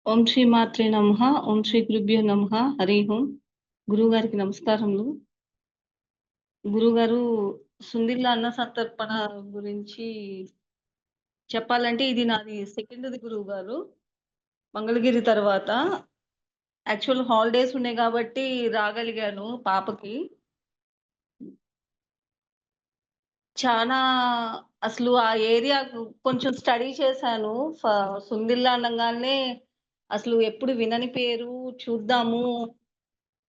ఓం శ్రీ మాత్రే నమః. ఓం శ్రీ గురుభ్యో నమః. హరి ఓం. గురువుగారికి నమస్కారములు. గురువుగారు, సుందిళ్ళ అన్న సంతర్పణ గురించి చెప్పాలంటే ఇది నాది సెకండ్‌ది గురువుగారు. మంగళగిరి తర్వాత. యాక్చువల్ హాలిడేస్ ఉన్నాయి కాబట్టి రాగలిగాను పాపకి. చానా అసలు ఆ ఏరియా కొంచెం స్టడీ చేశాను. ఫ సుందిళ్ళ అనంగానే అసలు ఎప్పుడు వినని పేరు, చూద్దాము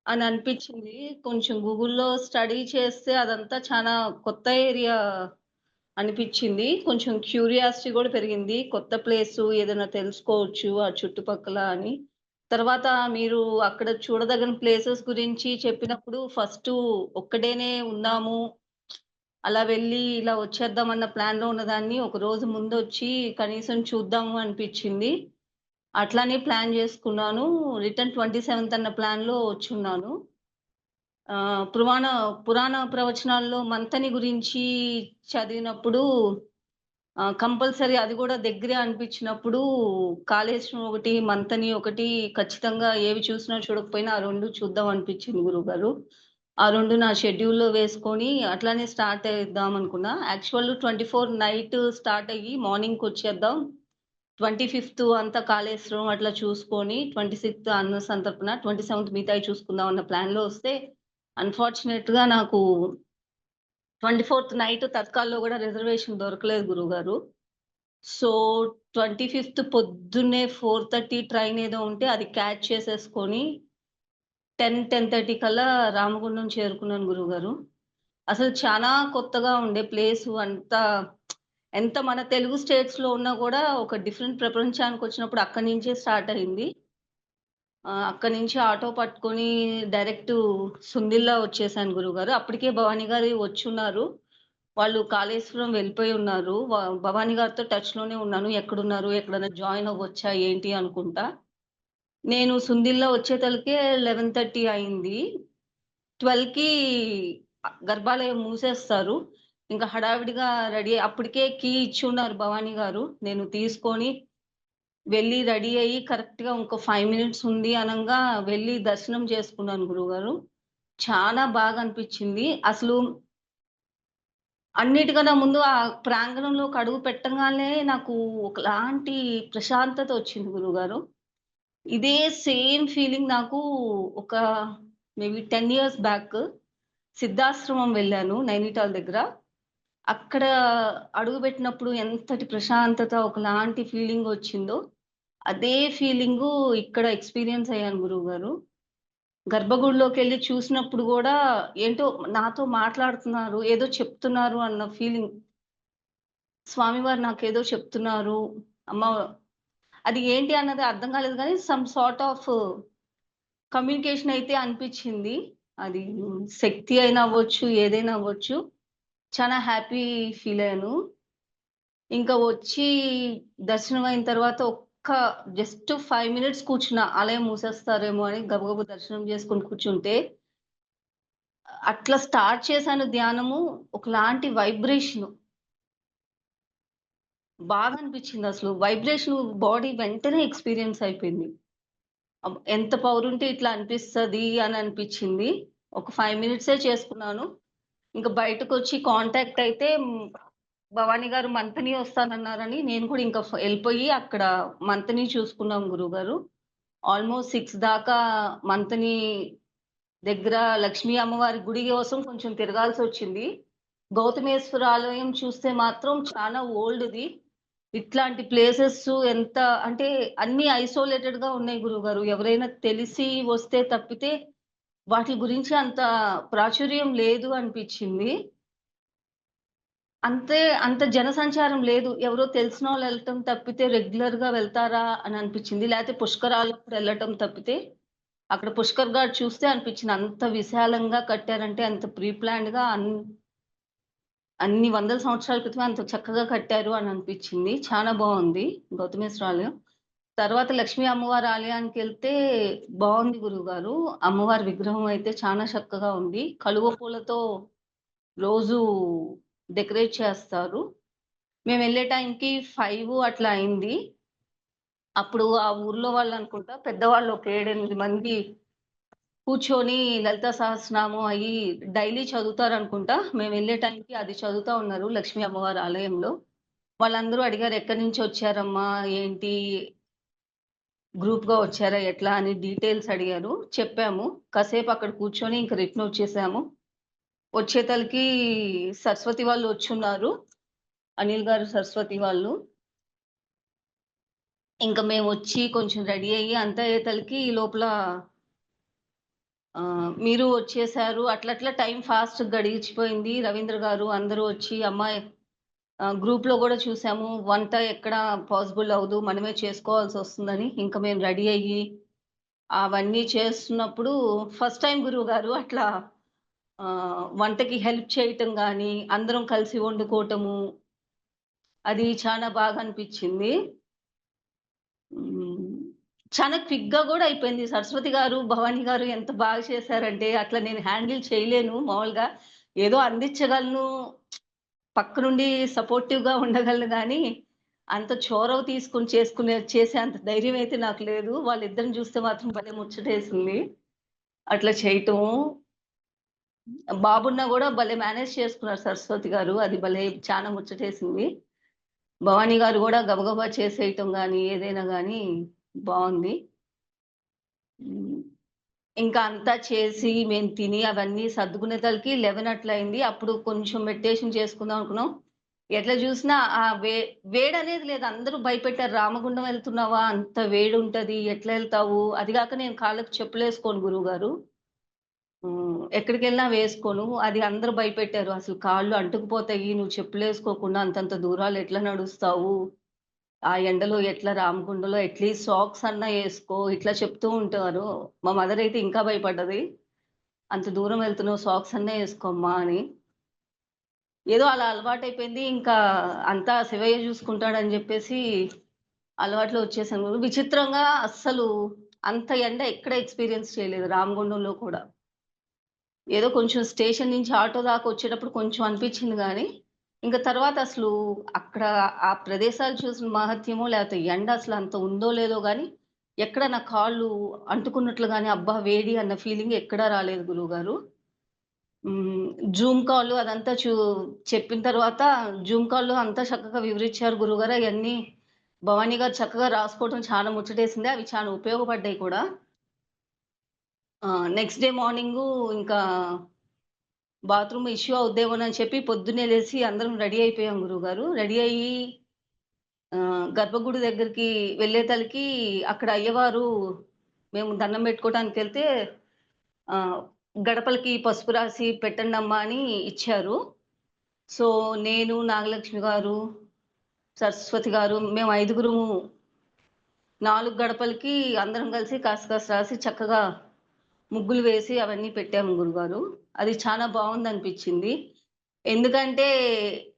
అని అనిపిచ్చింది. కొంచెం గూగుల్‌లో స్టడీ చేస్తే అదంతా చానా కొత్త ఏరియా అనిపిచ్చింది. కొంచెం క్యూరియాసిటీ గూడా పెరిగింది. కొత్త ప్లేసు ఏదైనా తెలుసుకోవచ్చు ఆ చుట్టుపక్కల అని. తర్వాత మీరు అక్కడ చూడదగిన ప్లేసెస్ గురించి చెప్పినప్పుడు ఫస్టు ఒక్కడేనే ఉన్నాము. అలా వెళ్ళి ఇలా వచ్చేద్దాం అన్న ప్లాన్‌లో ఉన్నదాన్ని ఒక రోజు ముందొచ్చి కనీసం చూద్దాము అనిపిచ్చింది. అట్లానే ప్లాన్ జేసుకున్నాను. రిటర్న్ 27థ్ అన్న ప్లాన్‌లో వచ్చున్నాను. పురాణ పురాణ ప్రవచనాల్లో మంతని గురించి చదివినప్పుడు కంపల్సరీ అది గూడా దగ్గరే అనిపించినప్పుడు కాళేశ్వరం ఒకటి, మంతని ఒకటి ఖచ్చితంగా ఏవి చూసినా చూడకపోయినా ఆ 2 చూద్దాం అనిపించింది గురువుగారు. ఆ 2 నా షెడ్యూల్‌లో వేసుకొని అట్లానే స్టార్ట్ అయిద్దాం అనుకున్నా. యాక్చువల్ 24 నైట్ స్టార్ట్ అయ్యి మార్నింగ్‌కొచ్చేద్దాం. 25థ్ అంతా కాళేశ్వరం అట్లా చూసుకొని 26థ్ అన్న సంతర్పణ, 27థ్ మిగతాయి చూసుకుందాం అన్న ప్లాన్‌లో వస్తే అన్‌ఫార్చునేట్‌గా నాకు 24థ్ నైట్ తత్కాల్‌లో గూడా రిజర్వేషన్ దొరకలేదు గురువుగారు. సో, 25థ్ పొద్దున్నే 4:30 ట్రైన్ ఏదో ఉంటే అది క్యాచ్ చేసేసుకొని 10:30 కల్లా రామగుండం చేరుకున్నాను గురువుగారు. అసలు చానా కొత్తగా ఉండే ప్లేసు అంతా ఎంత మన తెలుగు స్టేట్స్‌లో ఉన్నా గూడా ఒక డిఫరెంట్ ప్రపంచానికొచ్చినప్పుడు అక్కడి నుంచే స్టార్ట్ అయింది. అక్కడి నుంచి ఆటో పట్టుకొని డైరెక్టు సుందిల్లా వచ్చేసాను గురువుగారు. అప్పటికే భవాని గారు వచ్చున్నారు. వాళ్ళు కాళేశ్వరం వెళ్ళిపోయి ఉన్నారు. భవాని గారితో టచ్‌లోనే ఉన్నాను. ఎక్కడున్నారు? ఎక్కడైనా జాయిన్ అవ్వొచ్చా? ఏంటి? అనుకుంటా. నేను సుందిల్లా వచ్చేతలకే 11:30 అయింది. 12కి గర్భాలయం మూసేస్తారు. ఇంక హడావిడిగా రెడీ అప్పటికే కీ ఇచ్చున్నారు భవాని గారు. నేను తీసుకొని వెళ్లి రెడీ అయ్యి కరెక్ట్‌గా ఇంకో 5 మినిట్స్ ఉంది అనంగా వెళ్లి దర్శనం చేసుకున్నాను గురువుగారు. చాలా బాగా అనిపిచ్చింది. అసలు అన్నిటికన్నా ముందు ఆ ప్రాంగణంలోకి అడుగు పెట్టంగానే నాకు ఒకలాంటి ప్రశాంతత వచ్చింది గురువుగారు. ఇదే సేమ్ ఫీలింగ్ నాకు ఒక మేబీ 10 ఇయర్స్ బ్యాక్ సిద్ధాశ్రమం వెళ్ళాను నైనిటాల్ దగ్గర. అక్కడ అడుగుబెట్టినప్పుడు ఎంతటి ప్రశాంతత ఒకలాంటి ఫీలింగొచ్చిందో, అదే ఫీలింగు ఇక్కడ ఎక్స్‌పీరియన్స్ అయ్యాను గురువుగారు. గర్భగుడిలోకెళ్ళి చూసినప్పుడు గూడా ఏంటో నాతో మాట్లాడుతున్నారు, ఏదో చెప్తున్నారు అన్న ఫీలింగ్. స్వామివారు నాకేదో చెప్తున్నారు. అమ్మ అది ఏంటి అన్నది అర్థం కాలేదు గానీ సమ్ సార్ట్ ఆఫ్ కమ్యూనికేషన్ అయితే అనిపిచ్చింది. అది శక్తి అయినా అవ్వచ్చు, ఏదైనా అవ్వచ్చు. చాలా హ్యాపీ ఫీల్ అయ్యాను. ఇంకా వచ్చి దర్శనం అయిన తర్వాత జస్ట్ 5 మినిట్స్ కూర్చున్నా. ఆలయం మూసేస్తారేమో అని గబగబా దర్శనం చేసుకొని కూర్చుంటే, అట్లా స్టార్ట్ చేశాను ధ్యానము. ఒకలాంటి వైబ్రేషను. బాగా అనిపించిందసలు. వైబ్రేషను బాడీ వెంటనే ఎక్స్‌పీరియన్స్ అయిపోయింది. ఎంత పవరుంటే ఇట్లా అనిపిస్తది అని అనిపించింది. ఒక 5 మినిట్సే చేసుకున్నాను. ఇంక బయటకొచ్చి కాంటాక్ట్ అయితే భవాని గారు మంతని వస్తానన్నారని నేను కూడా ఇంకా ఎళ్ళిపోయి అక్కడ మంతని చూసుకున్నాం గురువుగారు. ఆల్‌మోస్ట్ 6 దాకా మంతని దగ్గర లక్ష్మీ అమ్మవారి గుడి కోసం కొంచెం తిరగాల్సొచ్చింది. గౌతమేశ్వర ఆలయం చూస్తే మాత్రం చాలా ఓల్డ్‌ది. ఇట్లాంటి ప్లేసెస్ ఎంత అంటే అన్నీ ఐసోలేటెడ్‌గా ఉన్నాయి గురువుగారు. ఎవరైనా తెలిసి వస్తే తప్పితే వాటి గురించి అంత ప్రాచుర్యం లేదు అనిపిచ్చింది. అంతే అంత జనసంచారం లేదు. ఎవరో తెలిసినోళ్ళు ఎళ్ళటం తప్పితే రెగ్యులర్‌గా వెళ్తారా అని అనిపిచ్చింది. లేతే పుష్కరాలప్పుడు ఎళ్ళటం తప్పితే, అక్కడ పుష్కర్ ఘాట్ చూస్తే అనిపిచ్చింది. అంత విశాలంగా కట్టారంటే అంత ప్రీ ప్లాన్డ్‌గా అన్ని వందల సంవత్సరాల క్రితమే అంత చక్కగా కట్టారు అని అనిపించింది. చాలా బావుంది గౌతమేశ్వర ఆలయం. తర్వాత లక్ష్మీ అమ్మవారి ఆలయానికెళ్తే బావుంది గురువుగారు. అమ్మవారి విగ్రహం అయితే చానా చక్కగా ఉంది. కలువ పూలతో రోజూ డెకరేట్ చేస్తారు. మేమెళ్ళే టైంకి 5 అట్లా అయింది. అప్పుడు ఆ ఊర్లో వాళ్ళనుకుంటా పెద్దవాళ్ళు ఒక 7, 8 మంది కూర్చొని లలితా సహస్రనామం అయి డైలీ చదువుతారనుకుంటా. మేమెళ్ళే టైంకి అది చదువుతా ఉన్నారు లక్ష్మీ అమ్మవారి ఆలయంలో. వాళ్ళందరూ అడిగారు, "ఎక్కడి నుంచొచ్చారమ్మా? ఏంటి? గ్రూప్‌గా వచ్చారా? ఎట్లా?" అని డీటెయిల్స్ అడిగారు. చెప్పాము. కాసేపు అక్కడ కూర్చొని ఇంక రిటర్న్ వచ్చేసాము. వచ్చేతలకి సరస్వతి వాళ్ళు వచ్చున్నారు. అనిల్ గారు, సరస్వతి వాళ్ళు. ఇంక మేమొచ్చి కొంచెం రెడీ అయ్యి అంతా అయ్యేతలకి ఈ లోపల మీరు వచ్చేసారు. అట్లట్లా టైం ఫాస్ట్ గడిచిపోయింది. రవీంద్ర గారు అందరూ వచ్చి అమ్మాయి గ్రూప్‌లో గూడా చూసాము. వంట ఎక్కడ పాసిబుల్ అవ్వదు. మనమే చేసుకోవాల్సొస్తుందని ఇంక మేము రెడీ అయ్యి అవన్నీ చేస్తున్నప్పుడు ఫస్ట్ టైమ్ గురువుగారు అట్లా వంటకి హెల్ప్ చేయటం గానీ, అందరం కలిసి వండుకోవటము, అది చాలా బాగా అనిపిచ్చింది. హ్మ్. చాలా క్విక్‌గా గూడా అయిపోయింది. సరస్వతి గారు, భవాని గారు ఎంత బాగా చేశారంటే, అట్లా నేను హ్యాండిల్ చేయలేను మామూలుగా. ఏదో అందించగలను, పక్కనుండి సపోర్టివ్‌గా ఉండగలను గానీ, అంత చొరవ తీసుకొని చేసేంత ధైర్యం అయితే నాకు లేదు. వాళ్ళిద్దరిని చూస్తే మాత్రం భలే ముచ్చటేసింది. అట్లా చేయటము. బాబున్నా గూడా భలే మేనేజ్ చేసుకున్నారు సరస్వతి గారు. అది భలే చానా ముచ్చటేసింది. భవాని గారు గూడా గబగబా చేసేయటం గానీ, ఏదైనా గానీ బావుంది. హ్మ్. ఇంకా అంతా చేసి, మేము తిని అవన్నీ సర్దుకునేసరికి 11 అట్లా అయింది. అప్పుడు కొంచెం మెడిటేషన్ చేసుకుందాం అనుకున్నాం. ఎట్లా జూసినా వేడనేది లేదు. అందరూ భయపెట్టారు. "రామగుండం వెళ్తున్నావా? అంత వేడుంటది. ఎట్లా ఎళ్తావు?" అది గాక నేను కాళ్ళకి చెప్పులేసుకోను గురువుగారు. ఎక్కడికెళ్ళినా వేసుకోను. అది అందరూ భయపెట్టారు. "అసలు కాళ్ళు అంటుకుపోతాయి. నువ్వు చెప్పులేసుకోకుండా అంతంత దూరాలు ఎట్లా నడుస్తావు? ఆ ఎండలో ఎట్లా రామగుండంలో అట్‌లీస్ట్ సాక్స్ అన్నా ఏసుకో." ఇట్లా చెప్తూ ఉంటారు. మా మదర్ అయితే ఇంకా భయపడ్డది. "అంత దూరం వెళ్తున్నావు సాక్స్ అన్నా ఏసుకోమ్మా" అని. ఏదో అలా అలవాటైపోయింది. ఇంకా అంతా శివయ్య జూసుకుంటాడని జెప్పేసి అలవాట్లో వచ్చేసాను. విచిత్రంగా అస్సలు అంత ఎండ ఎక్కడ ఎక్స్‌పీరియన్స్ చేయలేదు రామగుండంలో కూడా. ఏదో కొంచెం స్టేషన్ నుంచి ఆటో దాకా వచ్చేటప్పుడు కొంచెం అనిపిచ్చింది గానీ, ఇంక తర్వాత అసలు అక్కడ ఆ ప్రదేశాలు చూసిన మహత్యమో, లేపోతే ఎండ అసలంత ఉందో లేదో గానీ, ఎక్కడ నా కాళ్ళు అంటుకున్నట్లు గాని, అబ్బా! వేడి అన్న ఫీలింగ్ ఎక్కడా రాలేదు గురువుగారు. హ్మ్. జూమ్ కాల్ అదంతా చెప్పిన తర్వాత జూమ్ కాల్‌లో అంతా చక్కగా వివరిచ్చారు గురువుగారు. అయన్నీ భవాని గారు చక్కగా రాసుకోవటం చాలా ముచ్చటేసింది. అవి చాలా ఉపయోగపడ్డాయి కూడా. నెక్స్ట్ డే మార్నింగు ఇంకా బాత్రూమ్ ఇష్యూ అవుద్దేమోనని చెప్పి పొద్దున్నే లేసి అందరం రెడీ అయిపోయాం గురువుగారు. రెడీ అయ్యి గర్భగుడి దగ్గరికి వెళ్ళేతలకి అక్కడ అయ్యవారు మేము దండం పెట్టుకోవటానికెళ్తే ఆహ్, గడపలకి పసుపు రాసి పెట్టండమ్మా అని ఇచ్చారు. సో, నేను, నాగలక్ష్మి గారు, సరస్వతి గారు మేము ఐదుగురుము 4 గడపలకి అందరం కలిసి కాస్త కాస్త రాసి చక్కగా ముగ్గులు వేసి అవన్నీ పెట్టాము గురుగారు. అది చాలా బావుందనిపిచ్చింది. ఎందుకంటే,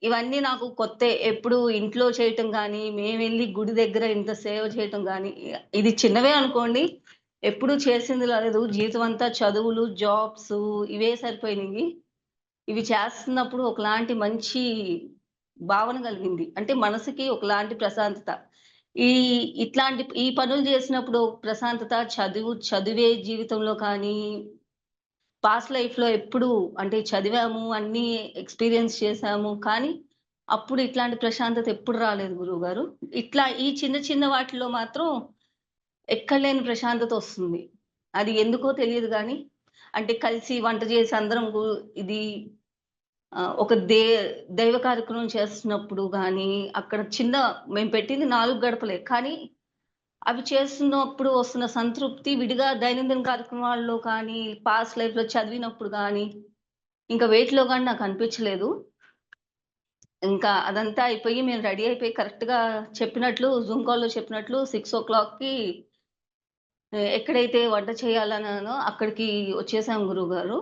ఇవన్నీ నాకు కొత్తే. ఎప్పుడు ఇంట్లో చేయటం గానీ, మేమెళ్లి గుడి దగ్గర ఇంత సేవ చేయటం గానీ, ఇది చిన్నవే అనుకోండి. ఎప్పుడూ చేసింది లేదు. జీవితమంతా చదువులు, జాబ్సు ఇవే సరిపోయినియి. ఇవి చేస్తున్నప్పుడు ఒకలాంటి మంచి భావన కలిగింది. అంటే మనసుకి ఒకలాంటి ప్రశాంతత. ఈ ఈ పనులు జేసినప్పుడు ప్రశాంతత చదువే జీవితంలో కానీ పాస్ట్ లైఫ్‌లో ఎప్పుడూ అంటే చదివాము, అన్నీ ఎక్స్‌పీరియన్స్ చేశాము. కానీ, అప్పుడు ఇట్లాంటి ప్రశాంతత ఎప్పుడు రాలేదు గురువుగారు. ఇట్లా ఈ చిన్న చిన్న వాటిలో మాత్రం ఎక్కడలేని ప్రశాంతతొస్తుంది. అది ఎందుకో తెలీదు గానీ, అంటే కలిసి వంట చేసి అందరం ఇది ఒక దైవ కార్యక్రమం చేస్తున్నప్పుడు గానీ, అక్కడ మేము పెట్టింది 4 గడపలే. కానీ అవి చేస్తున్నప్పుడు వస్తున్న సంతృప్తి విడిగా దైనందిన కార్యక్రమాల్లో కానీ, పాస్ట్ లైఫ్‌లో చదివినప్పుడు గానీ, ఇంకా వేటిలో గాని నాకనిపించలేదు. ఇంకా అదంతా అయిపోయి మేము రెడీ అయిపోయి కరెక్ట్‌గా చెప్పినట్లు జూమ్ కాల్‌లో చెప్పినట్లు 6:00కి ఎక్కడైతే వంట చేయాలన్నానో అక్కడికి వచ్చేసాం గురువుగారు.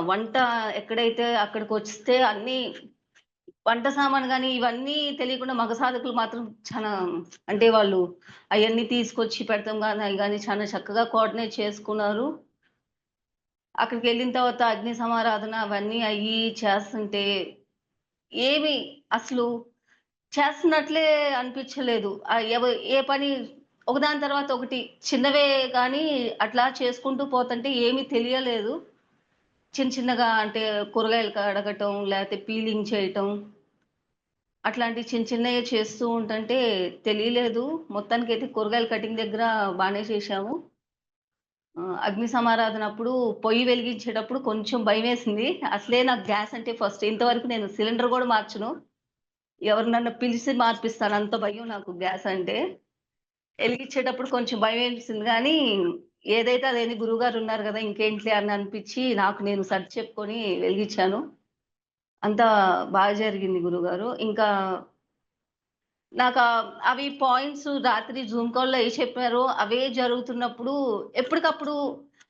వంట ఎక్కడైతే అక్కడికొస్తే అన్నీ వంట సామాను గాని, ఇవన్నీ తెలియకుండా మగ సాధకులు మాత్రం చానా అంటే వాళ్ళు అయన్నీ తీసుకొచ్చి పెడతాం గాని, అయి గాని చాలా చక్కగా కోఆర్డినేట్ చేసుకున్నారు. అక్కడికెళ్ళిన తర్వాత అగ్ని సమారాధన అవన్నీ అయ్యి చేస్తుంటే ఏమి అసలు చేస్తున్నట్లే అనిపించలేదు. ఏ పని ఒకదాని తర్వాత ఒకటి చిన్నవే గానీ అట్లా చేసుకుంటూ పోతుంటే ఏమి తెలియలేదు. చిన్నగా అంటే కూరగాయలు కడగటం, లేతే పీలింగ్ చేయటం అట్లాంటి చిన్నయే చేస్తూ ఉంటంటే తెలియలేదు. మొత్తానికైతే కూరగాయల కటింగ్ దగ్గర బానే చేశాము. అగ్ని సమారాధనప్పుడు పొయ్యి వెలిగించేటప్పుడు కొంచెం భయమేసింది. అసలే నాకు గ్యాస్ అంటే ఫస్ట్ ఇంతవరకు నేను సిలిండర్ గూడా మార్చను. ఎవరినన్నా పిలిసి మార్పిస్తాను. అంత భయం నాకు గ్యాస్ అంటే. ఎలిగిచ్చేటప్పుడు కొంచెం భయమేసింది గానీ, ఏదైతే అదైంది గురువుగారున్నారు గదా! ఇంకేంటిలే అని అనిపిచ్చి నాకు నేను సర్ది చెప్పుకొని వెలిగిచ్చాను. అంతా బాగా జరిగింది గురువుగారు. ఇంకా నాకా అవి పాయింట్స్ రాత్రి జూమ్ కాల్‌లో ఏయి చెప్పారో అవే జరుగుతున్నప్పుడు ఎప్పటికప్పుడు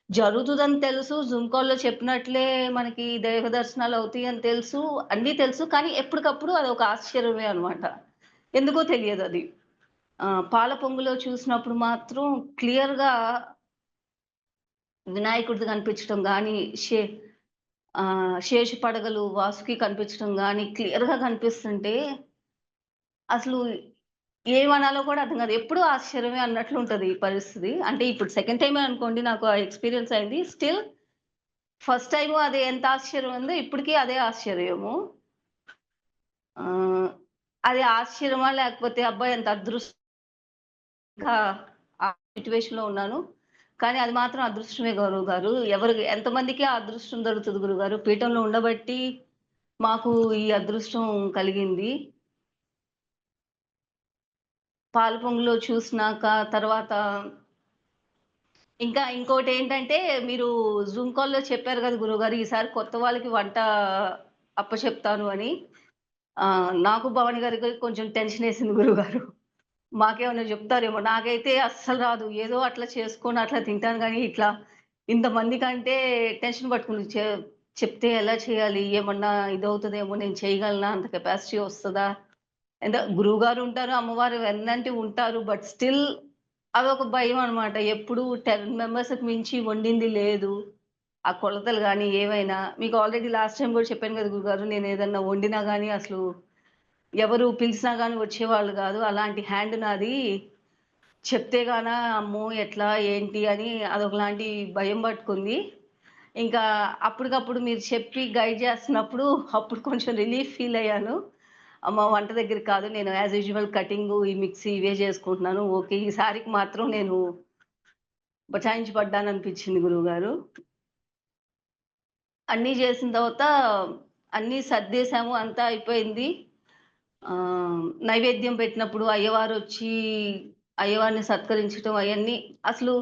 జరుగుతదని తెలుసు. జూమ్ కాల్‌లో చెప్పినట్లే మనకి దైవ దర్శనాలవుతాయని తెలుసు. అన్నీ తెలుసు. కానీ ఎప్పటికప్పుడు అదొక ఆశ్చర్యమే అన్నమాట. ఎందుకో తెలియదది. పాల పొంగులో చూసినప్పుడు మాత్రం క్లియర్‌గా వినాయకుడిది కనిపించటం గానీ, శేషు పడగలు వాసుకి కనిపించటం గానీ క్లియర్‌గా కనిపిస్తుంటే అసలు ఏమనాలో కూడా అర్థం కాదు. ఎప్పుడూ ఆశ్చర్యమే అన్నట్లుంటది ఈ పరిస్థితి. అంటే ఇప్పుడు సెకండ్ టైమే అనుకోండి నాకు ఆ ఎక్స్‌పీరియన్స్ అయింది. స్టిల్ ఫస్ట్ టైము అది ఎంత ఆశ్చర్యం ఉందో ఇప్పటికి అదే ఆశ్చర్యము. ఆహ్, అది ఆశ్చర్యమా లేకపోతే అబ్బా! ఎంత ఇంకా ఆ సిట్యుయేషన్‌లో ఉన్నాను. కానీ అది మాత్రం అదృష్టమే గురువుగారు. ఎంతమందికి ఆ అదృష్టం దొరుకుతది గురువుగారు. పీఠంలో ఉండబట్టి మాకు ఈ అదృష్టం కలిగింది. పాలు పొంగులో చూసినాక తర్వాత ఇంకా ఇంకోటేంటంటే మీరు జూమ్ కాల్‌లో చెప్పారు గదా! గురువుగారు ఈసారి కొత్త వాళ్ళకి వంట అప్పచెప్తాను అని. నాకు భవాని గారికి కొంచెం టెన్షనేసింది గురువుగారు. మాకేమన్నా జెప్తారేమో! నాకైతే అస్సలు రాదు. ఏదో అట్లా చేసుకొని అట్లా తింటాను గానీ, ఇట్లా ఇంతమందికంటే టెన్షన్ పట్టుకుంది. చెప్తే ఎలా చేయాలి? ఏమన్నా ఇదవుతదేమో! నేను చేయగలనా? అంత కెపాసిటీ వస్తదా? గురువుగారు ఉంటారు, అమ్మవారు వెన్నంటి ఉంటారు. బట్ స్టిల్ అదొక భయమనమాట. ఎప్పుడు 10 మెంబర్స్‌కి మించి వండింది లేదు. ఆ కొలతలు గాని, ఏవైనా మీకు ఆల్రెడీ లాస్ట్ టైమ్ గూడా చెప్పాను గదా! గురుగారు నేనేదన్నా వండినా గాని అసలు ఎవరు పిలిసినా గాని వచ్చేవాళ్ళు గాదు. అలాంటి హ్యాండ్ నాది. చెప్తే గాన అమ్మో! ఎట్లా? ఏంటి? అని అదొకలాంటి భయం పట్టుకుంది. ఇంకా అప్పటికప్పుడు మీరు చెప్పి గైడ్ చేస్తున్నప్పుడు అప్పుడు కొంచెం రిలీఫ్ ఫీల్ అయ్యాను. అమ్మ! వంట దగ్గరికి కాదు. నేను యాస్ యూజువల్ కటింగు, ఈ మిక్సీ ఇవే చేసుకుంటున్నాను. ఓకే. ఈసారికి మాత్రం నేను బచాయించి పడ్డాననిపించింది గురువుగారు. అన్నీ చేసిన తర్వాత అన్నీ సర్దేశాము. అంతా అయిపోయింది. నైవేద్యం పెట్టినప్పుడు అయ్యవారిని సత్కరించటం అయన్నీ అసలు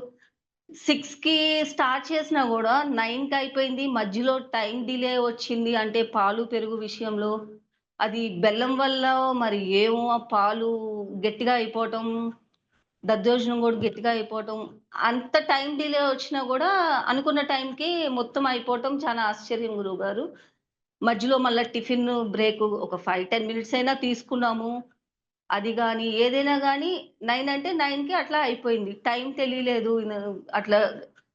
6కి స్టార్ట్ చేసినా గూడా 9కి అయిపోయింది. మధ్యలో టైమ్ డిలే వచ్చింది. అంటే పాలు, పెరుగు విషయంలో. అది బెల్లం వల్లో మరి ఏమో ఆ పాలు గట్టిగా అయిపోవటం, దద్దోజనం గూడా గట్టిగా అయిపోవటం. అంత టైమ్ డిలే వచ్చినా గూడా అనుకున్న టైంకి మొత్తం అయిపోవటం చాలా ఆశ్చర్యం గురువుగారు. మధ్యలో మళ్ళా టిఫిన్ బ్రేకు ఒక 5, 10 మినిట్స్ అయినా తీసుకున్నాము. అది గాని, ఏదైనా గాని 9 అంటే 9కి అట్లా అయిపోయింది. టైం తెలియలేదు. అట్లా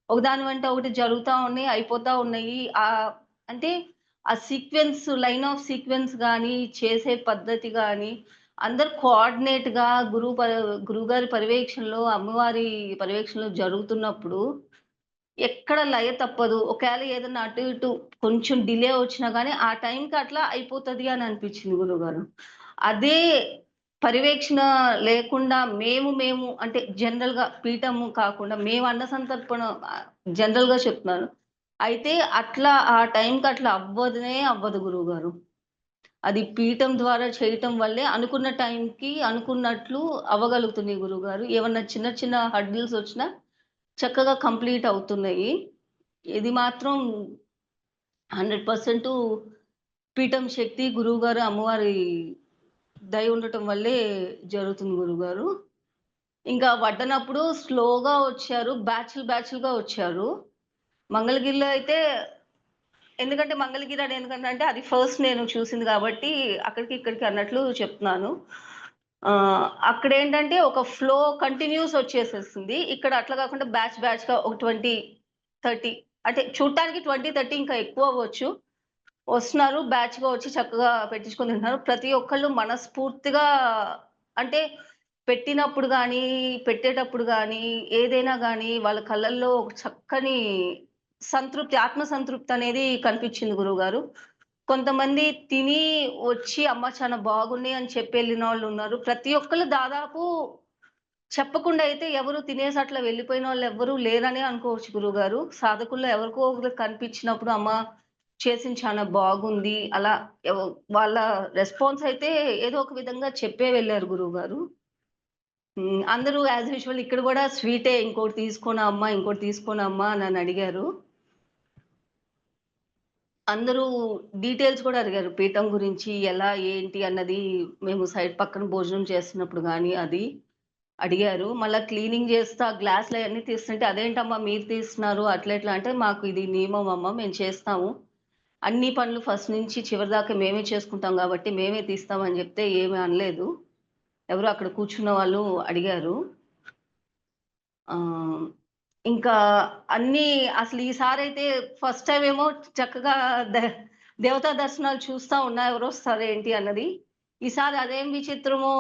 ఒకదాని వెంట ఒకటి జరుగుతా ఉన్నాయి, అయిపోతా ఉన్నాయి. అంటే ఆ లైన్ ఆఫ్ సీక్వెన్స్ గాని, చేసే పద్ధతి గాని, అందరూ కోఆర్డినేట్‌గా గురువుగారి పర్యవేక్షణలో, అమ్మవారి పర్యవేక్షణలో జరుగుతున్నప్పుడు ఎక్కడ లయ తప్పదు. ఒకేళ ఏదన్నా అటు ఇటు కొంచెం డిలే వచ్చినా గాని, ఆ టైంకి అట్లా అయిపోతది అని అనిపించింది గురువుగారు. అదే పర్యవేక్షణ లేకుండా మేము అంటే జనరల్‌గా పీఠము కాకుండా మేము అన్న సంతర్పణ జనరల్‌గా చెప్తున్నాను. అయితే అట్లా ఆ టైంకి అట్లా అవ్వదు గురువుగారు. అది పీఠం ద్వారా చేయటం వల్లే అనుకున్న టైంకి అనుకున్నట్లు అవ్వగలుగుతున్నాయి గురువుగారు. ఏమన్నా చిన్న చిన్న హర్డిల్స్ వచ్చినా చక్కగా కంప్లీట్ అవుతున్నాయి. ఇది మాత్రం 100% పీఠం శక్తి గురువుగారు, అమ్మవారి దయ ఉండటం వల్లే జరుగుతుంది గురువుగారు. ఇంకా వడ్డనప్పుడు స్లోగా వచ్చారు. బ్యాచ్‌లుగా వచ్చారు. మంగళగిరిలో అయితే ఎందుకంటే మంగళగిరి అని ఎందుకంటే అది ఫస్ట్ నేను చూసింది కాబట్టి అక్కడికి, ఇక్కడికి అన్నట్లు చెప్తున్నాను. అక్కడేంటంటే ఒక ఫ్లో కంటిన్యూస్ వచ్చేసేస్తుంది. ఇక్కడ అట్లా కాకుండా బ్యాచ్‌గా ఒక 20, 30 అంటే చూడటానికి 20, 30 ఇంకా ఎక్కువ అవ్వచ్చు. వస్తున్నారు బ్యాచ్‌గా వచ్చి చక్కగా పెట్టించుకొని తింటున్నారు. ప్రతి ఒక్కళ్ళు మనస్ఫూర్తిగా అంటే పెట్టినప్పుడు గానీ, పెట్టేటప్పుడు గానీ, ఏదైనా గానీ వాళ్ళ కళ్ళల్లో ఒక చక్కని సంతృప్తి, ఆత్మ సంతృప్తి అనేది కనిపించింది గురువుగారు. కొంతమంది తిని వచ్చి అమ్మ చాలా బాగున్నాయి అని చెప్పి ఎళ్ళినోళ్ళున్నారు. ప్రతి ఒక్కళ్ళు దాదాపు చెప్పకుండా అయితే ఎవరు తినేసి అట్లా వెళ్ళిపోయినోళ్ళెవ్వరూ లేరనే అనుకోవచ్చు గురువుగారు. సాధకుల్లో ఎవరికో ఒకరికి కనిపించినప్పుడు అమ్మ చేసింది చాలా బాగుంది. అలా ఎవ్ వాళ్ళ రెస్పాన్స్ అయితే ఏదో ఒక విధంగా చెప్పే వెళ్లారు గురువుగారు. అందరూ యాజ్ యూజువల్ ఇక్కడ గూడా స్వీటే ఇంకోటి తీసుకోనా అమ్మా, ఇంకోటి తీసుకోనా అమ్మా అని అడిగారు. అందరూ డీటెయిల్స్ కూడా అడిగారు. పీఠం గురించి ఎలా, ఏంటి అన్నది మేము సైడ్ పక్కన భోజనం చేస్తున్నప్పుడు గాని అది అడిగారు. మళ్ళా క్లీనింగ్ చేస్తా గ్లాసులయన్నీ తీస్తుంటే, "అదేంటమ్మా మీరు తీస్తున్నారు అట్లా ఎట్లా" అంటే, "మాకు ఇది నియమం అమ్మ మేము చేస్తాము. అన్ని పనులు ఫస్ట్ నుంచి చివరి దాకా మేమే చేసుకుంటాం గాబట్టి మేమే తీస్తాం" అని జెప్తే ఏమి అనలేదు. ఎవరో అక్కడ కూర్చున్న వాళ్ళు అడిగారు. ఆహ్, ఇంకా అన్నీ అసలు ఈసారైతే ఫస్ట్ టైమ్ ఏమో చక్కగా ద దేవతా దర్శనాలు చూస్తా ఉన్నా ఎవరొస్తారు ఏంటి అన్నది. ఈసారి అదేం విచిత్రమో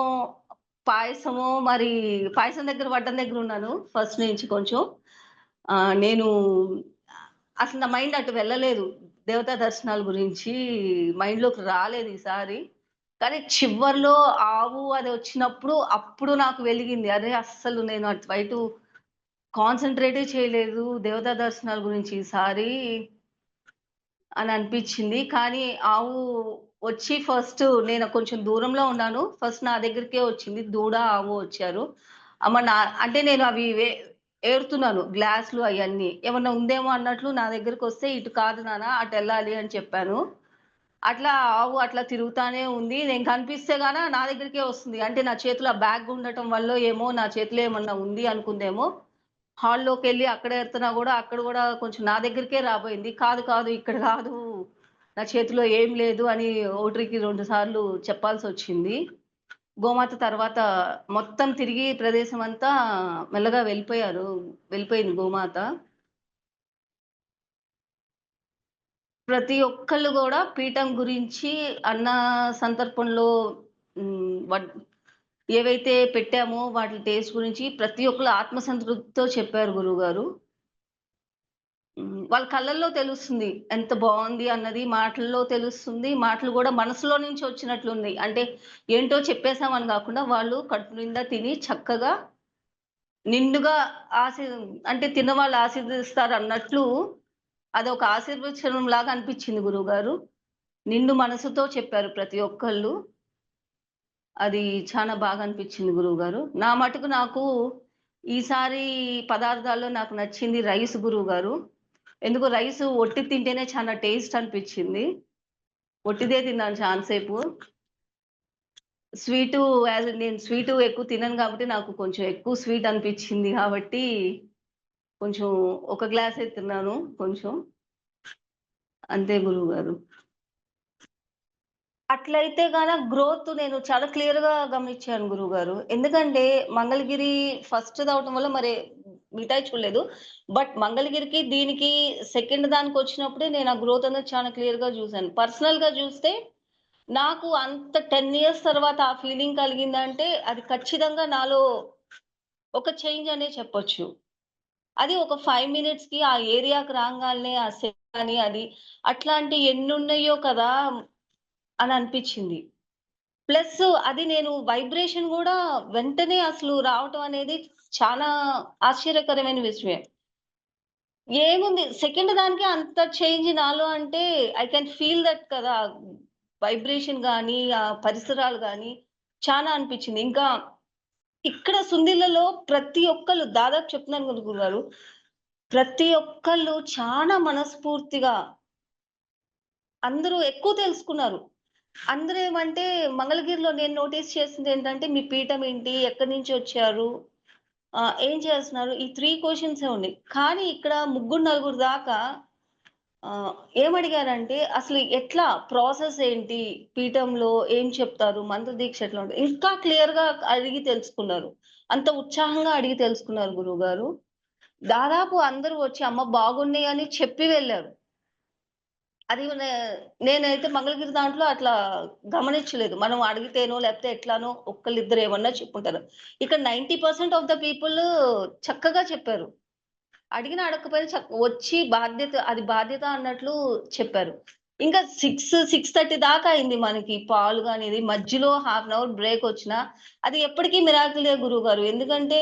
పాయసమో మరి పాయసం దగ్గర వడ్డం దగ్గరున్నాను ఫస్ట్ నుంచి కొంచెం. నేను అసలు నా మైండ్ అటు వెళ్ళలేదు. దేవతా దర్శనాల గురించి మైండ్‌లోకి రాలేదు ఈసారి. కానీ చివర్లో ఆవు అది వచ్చినప్పుడు అప్పుడు నాకు వెలిగింది. అరే! అస్సలు నేను అటువైపు కాన్సంట్రేటే చేయలేదు. దేవతా దర్శనాల గురించి ఈసారి అని అనిపిచ్చింది. కానీ ఆవు వచ్చి ఫస్ట్ నేను కొంచెం దూరంలో ఉన్నాను. ఫస్ట్ నా దగ్గరికే వచ్చింది. దూడ, ఆవు వచ్చారు. అమ్మ నా అంటే నేను అవి ఏరుతున్నాను గ్లాసులు అయన్నీ. ఏమన్నా ఉందేమో అన్నట్లు నా దగ్గరకొస్తే ఇటు కాదు నాన్న అటెళ్ళాలి అని చెప్పాను. అట్లా ఆవు అట్లా తిరుగుతానే ఉంది. నేను కనిపిస్తే నా దగ్గరికే వస్తుంది. అంటే నా చేతిలో ఆ బ్యాగ్ ఉండటం వల్లో ఏమో నా చేతిలో ఏమన్నా ఉంది అనుకుందేమో. హాల్‌లోకెళ్ళి అక్కడ ఎత్తనా గూడా అక్కడ గూడా కొంచెం నా దగ్గరికే రాబోయింది. కాదు, కాదు ఇక్కడ గాదు. నా చేతిలో ఏం లేదు అని ఒకటికి 2 సార్లు చెప్పాల్సొచ్చింది. గోమాత తర్వాత మొత్తం తిరిగి ప్రదేశమంతా మెల్లగా వెళ్ళిపోయింది గోమాత. ప్రతి ఒక్కళ్ళు గూడా పీఠం గురించి అన్న సందర్భంలో హ్మ్. ఏవైతే పెట్టామో వాటి టేస్ట్ గురించి ప్రతి ఒక్కళ్ళు ఆత్మ సంతృప్తితో చెప్పారు గురువుగారు. వాళ్ళ కళ్ళల్లో తెలుస్తుంది. ఎంత బావుంది అన్నది మాటల్లో తెలుస్తుంది. మాటలు గూడా మనసులో నుంచి వచ్చినట్లుంది. అంటే ఏంటో చెప్పేసామని గాకుండా వాళ్ళు కడుపు నిండా తిని చక్కగా నిండుగా ఆశీ అంటే తిన్నవాళ్ళు ఆశీర్వదిస్తారన్నట్లు అదొక ఆశీర్వచనంలాగా అనిపిచ్చింది గురువుగారు. నిండు మనసుతో చెప్పారు ప్రతి ఒక్కళ్ళు. అది చానా బాగా అనిపిచ్చింది గురువుగారు. నా మటుకు నాకు ఈసారి పదార్థాల్లో నాకు నచ్చింది రైస్ గురువుగారు. ఎందుకో రైసు ఒట్టిది తింటేనే చాలా టేస్ట్ అనిపిచ్చింది. ఒట్టిదే తిన్నాను చానా సేపు. స్వీటు నేను స్వీటు ఎక్కువ తినను గాబట్టి నాకు కొంచెం ఎక్కువ స్వీట్ అనిపిచ్చింది గాబట్టి కొంచెం ఒక గ్లాసే తిన్నాను కొంచెం. అంతే గురువుగారు. అట్లయితే గ్రోత్ నేను చాలా క్లియర్‌గా గమనిచ్చాను గురువుగారు. ఎందుకంటే మంగళగిరి ఫస్ట్‌దవ్వటం వల్ల మరి మిగతాయి చూడలేదు. బట్ మంగళగిరికి, దీనికి సెకండ్ దానికొచ్చినప్పుడే నేను ఆ గ్రోత్ అనేది చాలా క్లియర్‌గా జూసాను. పర్సనల్‌గా జూస్తే నాకు అంత 10 ఇయర్స్ తర్వాత ఆ ఫీలింగ్ కలిగిందంటే అది ఖచ్చితంగా నాలో ఒక చేంజ్ అనే చెప్పొచ్చు. అది ఒక 5 మినిట్స్‌కి ఆ ఏరియాకి రాంగాల్నే ఆ సెట్ అని అది అట్లాంటి ఎన్నున్నయ్యో కదా! అని అనిపిచ్చింది. ప్లస్ అది నేను వైబ్రేషన్ గూడా వెంటనే అసలు రావటం అనేది చాలా ఆశ్చర్యకరమైన విషయమే. ఏముంది సెకండ్ దానికే అంత చేంజ్ నాలో అంటే ఐ కెన్ ఫీల్ దట్ కదా! వైబ్రేషన్ గాని, ఆ పరిసరాలు గాని చానా అనిపిచ్చింది. ఇంకా ఇక్కడ సుందీలలో ప్రతి ఒక్కళ్ళు దాదాపు చెప్తున్నాను కదా గురుగారు. ప్రతి ఒక్కళ్ళు చాలా మనస్ఫూర్తిగా అందరూ ఎక్కువ తెలుసుకున్నారు. అందరూ ఏమంటే మంగళగిరిలో నేను నోటీస్ చేసిందేంటంటే, మీ పీఠం ఏంటి? ఎక్కడి నుంచొచ్చారు? ఏం చేస్తున్నారు? ఈ 3 క్వెషన్సే ఉన్నాయి. కానీ ఇక్కడ ముగ్గురు, నలుగురు దాకా ఏమడిగారంటే అసలు ఎట్లా ప్రాసెస్ ఏంటి? పీఠంలో ఏం చెప్తారు? మంత్రదీక్ష ఎట్లా ఉంటది? ఇంకా క్లియర్‌గా అడిగి తెలుసుకున్నారు. అంత ఉత్సాహంగా అడిగి తెలుసుకున్నారు గురువుగారు. దాదాపు అందరూ వచ్చి అమ్మ బాగున్నాయి అని చెప్పి వెళ్లారు. అది నేనైతే మంగళగిరి దాంట్లో అట్లా గమనించలేదు. మనం అడిగితేనో లేకపోతే ఎట్లానో ఒక్కళ్ళిద్దరు ఏమన్నా చెప్పుంటారు. ఇక్కడ 90% ఆఫ్ ద పీపుల్ చక్కగా చెప్పారు. అడిగినా అడగకపోయినా వచ్చి అది బాధ్యత అన్నట్లు చెప్పారు. ఇంకా 6:30 దాకా అయింది మనకి పాలు గాని మధ్యలో హాఫ్ అన్ అవర్ బ్రేక్ వచ్చినా, అది ఎప్పటికి మిరాకిలే గురువుగారు. ఎందుకంటే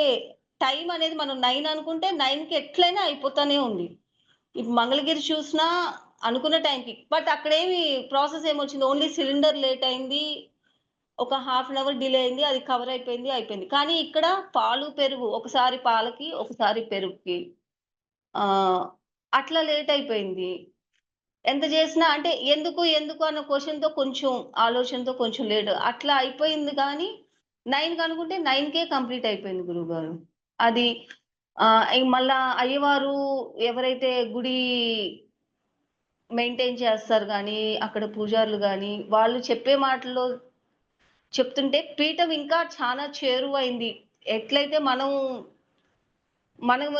టైం అనేది మనం 9 అనుకుంటే 9కి ఎట్లైనా అయిపోతానే ఉంది. ఇప్పుడు మంగళగిరి చూసినా అనుకున్న టైంకి. బట్ అక్కడేమి ప్రాసెస్ ఏమొచ్చింది ఓన్లీ సిలిండర్ లేట్ అయింది. ఒక హాఫ్ అన్ అవర్ డిలే అయింది. అది కవర్ అయిపోయింది, అయిపోయింది. కానీ ఇక్కడ పాలు, పెరుగు ఒకసారి పాలకి, ఒకసారి పెరుగుకి. ఆహ్, అట్లా లేట్ అయిపోయింది. ఎంత చేసినా అంటే ఎందుకు అన్న క్వెషన్‌తో కొంచెం ఆలోచనతో కొంచెం లేట్. అట్లా అయిపోయింది కానీ 9 కనుకుంటే 9కే కంప్లీట్ అయిపోయింది గురువుగారు. అది మళ్ళా అయ్యవారు ఎవరైతే గుడి మెయింటైన్ చేస్తారు గానీ, అక్కడ పూజారులు గానీ, వాళ్ళు చెప్పే మాటల్లో చెప్తుంటే పీఠం ఇంకా చాలా చేరువైంది. ఎట్లయితే మనం